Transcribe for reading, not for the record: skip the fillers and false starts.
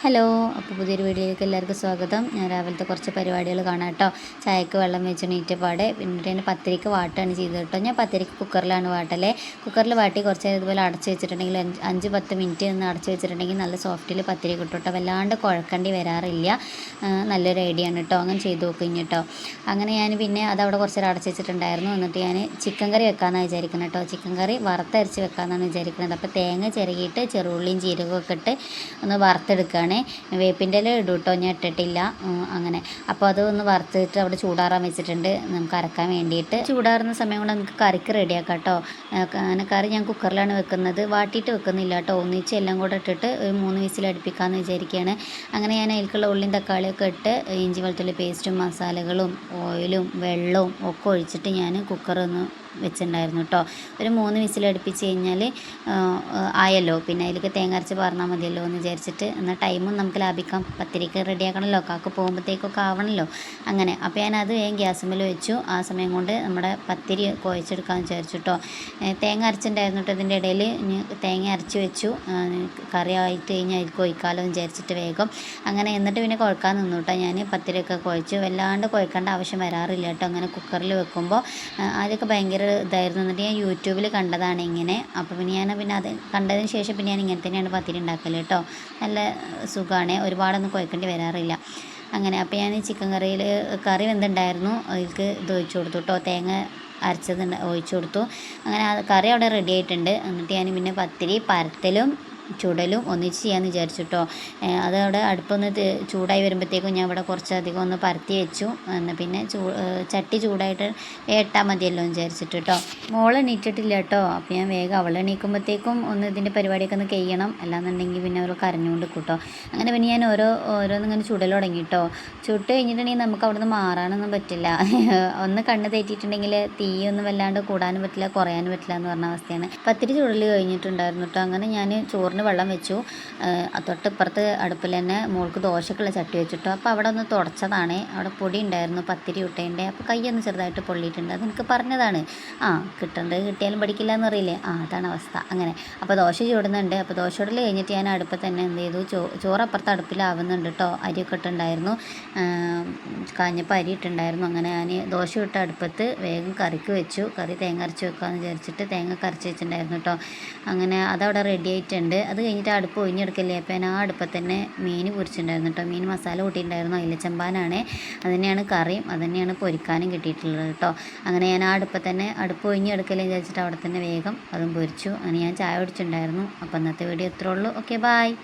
Hello, അപ്പോൾ പുതിയൊരു വീഡിയോയിലേക്ക് എല്ലാവർക്കും സ്വാഗതം. ഞാൻ രാവിലത്തെ കുറച്ച് പരിപാടികൾ കാണാം കേട്ടോ. ചായക്ക് വെള്ളം വെച്ച് നീറ്റപ്പാടെ പിന്നീട് തന്നെ പത്തിരിക്ക് വാട്ടാണ് ചെയ്തത് കേട്ടോ. ഞാൻ പത്തിരിക്ക് കുക്കറിലാണ് വാട്ടല്ലേ. കുക്കറിൽ വാട്ടി കുറച്ച് നേരം ഇതുപോലെ അടച്ച് വെച്ചിട്ടുണ്ടെങ്കിൽ 5-10 മിനിറ്റ് ഒന്ന് അടച്ച് വെച്ചിട്ടുണ്ടെങ്കിൽ നല്ല സോഫ്റ്റിൽ പത്തിരി കിട്ടും കേട്ടോ. വല്ലാണ്ട് കുഴക്കേണ്ടി വരാറില്ല. നല്ലൊരു ഐഡിയ ആണ് കേട്ടോ. അങ്ങനെ ചെയ്ത് നോക്കും കേട്ടോ. അങ്ങനെ ഞാൻ പിന്നെ അതവിടെ കുറച്ച് നേരം അടച്ച് വെച്ചിട്ടുണ്ടായിരുന്നു. എന്നിട്ട് ഞാൻ ചിക്കൻ കറി വെക്കാമെന്നാണ് വിചാരിക്കുന്നത് കേട്ടോ. ചിക്കൻ കറി വറുത്തരച്ച് വെക്കാമെന്നാണ് വിചാരിക്കുന്നത്. അപ്പോൾ തേങ്ങ ചിരകിയിട്ട് ചെറുള്ളിയും ജീരകമൊക്കെ ഇട്ട് ഒന്ന് വറുത്തെടുക്കുകയാണ്. വേപ്പിൻ്റെ ഇല ഇടും കേട്ടോ, ഞാൻ ഇട്ടിട്ടില്ല. അങ്ങനെ അപ്പോൾ അതൊന്ന് വറുത്തിട്ട് അവിടെ ചൂടാറാൻ വെച്ചിട്ടുണ്ട് നമുക്ക് അരക്കാൻ വേണ്ടിയിട്ട്. ചൂടാറുന്ന സമയം കൊണ്ട് നമുക്ക് കറിക്ക് റെഡിയാക്കാം കേട്ടോ. അങ്ങനെ കറി ഞാൻ കുക്കറിലാണ് വെക്കുന്നത്, വാട്ടിയിട്ട് വെക്കുന്നില്ല കേട്ടോ. ഒന്നിച്ച് എല്ലാം കൂടെ ഇട്ടിട്ട് ഒരു 3 വിസിൽ അടുപ്പിക്കാമെന്ന് വിചാരിക്കുകയാണ്. അങ്ങനെ ഞാൻ അതിലേക്കുള്ള ഉള്ളിയും തക്കാളിയൊക്കെ ഇട്ട് ഇഞ്ചി വെളുത്തുള്ളി പേസ്റ്റും മസാലകളും ഓയിലും വെള്ളവും ഒക്കെ ഒഴിച്ചിട്ട് ഞാൻ കുക്കറൊന്ന് വെച്ചിട്ടുണ്ടായിരുന്നു കേട്ടോ. ഒരു 3 വിസിൽ അടുപ്പിച്ച് കഴിഞ്ഞാൽ ആയല്ലോ. പിന്നെ അതിലേക്ക് തേങ്ങ അരച്ച് പറഞ്ഞാൽ മതിയല്ലോ എന്ന് വിചാരിച്ചിട്ട്. എന്നാൽ ടൈമും നമുക്ക് ലാഭിക്കാം. പത്തിരിക്ക് റെഡിയാക്കണമല്ലോ, കാക്ക പോകുമ്പോഴത്തേക്കൊക്കെ ആവണമല്ലോ. അങ്ങനെ അപ്പോൾ ഞാനത് വേഗം ഗ്യാസുമ്മൽ വെച്ചു. ആ സമയം കൊണ്ട് നമ്മുടെ പത്തിരി കുഴച്ചെടുക്കാമെന്ന് വിചാരിച്ചു കേട്ടോ. തേങ്ങ അരച്ചിട്ടുണ്ടായിരുന്നു കേട്ടോ. ഇതിൻ്റെ ഇടയിൽ തേങ്ങ അരച്ച് വെച്ചു. കറി ആയിട്ട് കഴിഞ്ഞാൽ അതിൽ കൊഴിക്കാമല്ലോ എന്ന് വിചാരിച്ചിട്ട് വേഗം അങ്ങനെ. എന്നിട്ട് പിന്നെ കുഴക്കാൻ നിന്നു കേട്ടോ. ഞാൻ പത്തിരിയൊക്കെ കുഴച്ചു. വല്ലാണ്ട് കുഴക്കേണ്ട ആവശ്യം വരാറില്ല കേട്ടോ അങ്ങനെ കുക്കറിൽ വെക്കുമ്പോൾ. ആദ്യമൊക്കെ ഭയങ്കര ഇതായിരുന്നു. എന്നിട്ട് ഞാൻ യൂട്യൂബിൽ കണ്ടതാണ് ഇങ്ങനെ. അപ്പോൾ പിന്നെ അത് കണ്ടതിന് ശേഷം പിന്നെ ഞാൻ ഇങ്ങനെ തന്നെയാണ് പത്തിരി ഉണ്ടാക്കൽ കേട്ടോ. നല്ല സുഖമാണ്, ഒരുപാടൊന്നും കുഴക്കേണ്ടി വരാറില്ല. അങ്ങനെ അപ്പോൾ ഞാൻ ചിക്കൻ കറി വെന്തുണ്ടായിരുന്നു. അതിലേക്ക് ഇത് ഒഴിച്ചു കൊടുത്തു കേട്ടോ. തേങ്ങ അരച്ചത് ഒഴിച്ചു കൊടുത്തു. അങ്ങനെ കറി അവിടെ റെഡി ആയിട്ടുണ്ട്. എന്നിട്ട് ഞാൻ പിന്നെ പത്തിരി പരത്തലും ചുടലും ഒന്നിച്ച് ചെയ്യാമെന്ന് വിചാരിച്ചു കേട്ടോ. അതവിടെ അടുപ്പൊന്ന് ചൂടായി വരുമ്പോഴത്തേക്കും ഞാൻ ഇവിടെ കുറച്ചധികം ഒന്ന് പരത്തി വെച്ചു. എന്നാൽ പിന്നെ ചട്ടി ചൂടായിട്ട് ഇട്ടാൽ മതിയല്ലോ എന്ന് വിചാരിച്ചിട്ട് കേട്ടോ. മോളെ എണീറ്റിട്ടില്ല കേട്ടോ. അപ്പോൾ ഞാൻ വേഗം അവളെ എണീക്കുമ്പോഴത്തേക്കും ഒന്ന് ഇതിൻ്റെ പരിപാടിയൊക്കെ ഒന്ന് ചെയ്യണം. അല്ലാന്നുണ്ടെങ്കിൽ പിന്നെ അവൾ കരഞ്ഞുകൊണ്ട് കൂട്ടോ. അങ്ങനെ പിന്നെ ഞാൻ ഓരോന്നിങ്ങനെ ചുടൽ തുടങ്ങി കേട്ടോ. ചുട്ട് കഴിഞ്ഞിട്ടുണ്ടെങ്കിൽ നമുക്ക് അവിടെ നിന്ന് മാറാനൊന്നും പറ്റില്ല. ഒന്ന് കണ്ണ് തെറ്റിയിട്ടുണ്ടെങ്കിൽ തീയൊന്നും വല്ലാണ്ട് കൂടാനും പറ്റില്ല കുറയാനും പറ്റില്ല എന്ന് പറഞ്ഞ അവസ്ഥയാണ്. പത്തിരി ചുടൽ കഴിഞ്ഞിട്ടുണ്ടായിരുന്നു കേട്ടോ. അങ്ങനെ ഞാൻ ചോറിന് വെള്ളം വെച്ചു. തൊട്ടിപ്പുറത്ത് അടുപ്പിൽ തന്നെ മോൾക്ക് ദോശക്കുള്ള ചട്ടി വെച്ചിട്ടോ. അപ്പോൾ അവിടെ ഒന്ന് തുടച്ചതാണ്. അവിടെ പൊടി ഉണ്ടായിരുന്നു പത്തിരി ഇട്ടേൻ്റെ. അപ്പോൾ കൈയൊന്ന് ചെറുതായിട്ട് പൊള്ളിയിട്ടുണ്ട്. അത് എനിക്ക് പറഞ്ഞതാണ്. കിട്ടിയാലും പഠിക്കില്ല എന്നറിയില്ലേ. അതാണ് അവസ്ഥ. അങ്ങനെ അപ്പോൾ ദോശ ചൂടുന്നുണ്ട്. അപ്പോൾ ദോശ ചൂടൽ കഴിഞ്ഞിട്ട് ഞാൻ അടുപ്പിൽ തന്നെ എന്ത് ചെയ്തു, ചോറപ്പുറത്ത് അടുപ്പിലാവുന്നുണ്ട് കേട്ടോ. അരിയൊക്കെ ഇട്ടുണ്ടായിരുന്നു, കാഞ്ഞപ്പോൾ അരി ഇട്ടുണ്ടായിരുന്നു. അങ്ങനെ ഞാൻ ദോശ ഇട്ട അടുപ്പത്ത് വേഗം കറിക്ക് വെച്ചു. കറി തേങ്ങ അരച്ച് വെക്കാമെന്ന് വിചാരിച്ചിട്ട് തേങ്ങ അരച്ച് വെച്ചിട്ടുണ്ടായിരുന്നു കേട്ടോ. അങ്ങനെ അതവിടെ റെഡി ആയിട്ടുണ്ട്. അത് കഴിഞ്ഞിട്ട് അടുപ്പ് ഒഴിഞ്ഞെടുക്കല്ലേ. അപ്പോൾ ഞാൻ ആ അടുപ്പത്ത് തന്നെ മീൻ പൊരിച്ചിട്ടുണ്ടായിരുന്നു കേട്ടോ. മീൻ മസാല കൂട്ടിയിട്ടുണ്ടായിരുന്നു. അയിലച്ചമ്പാനാണ്. അത് തന്നെയാണ് കറിയും അത് തന്നെയാണ് പൊരിക്കാനും കിട്ടിയിട്ടുള്ളത് കേട്ടോ. അങ്ങനെ ഞാൻ ആ അടുപ്പ് ഒഴിഞ്ഞെടുക്കല്ലേ വിചാരിച്ചിട്ട് അവിടെ തന്നെ വേഗം അതും പൊരിച്ചു. അങ്ങനെ ഞാൻ ചായ കുടിച്ചിട്ടുണ്ടായിരുന്നു. അപ്പോൾ ഇന്നത്തെ വീഡിയോ ഇത്രേ ഉള്ളൂ. Okay, bye.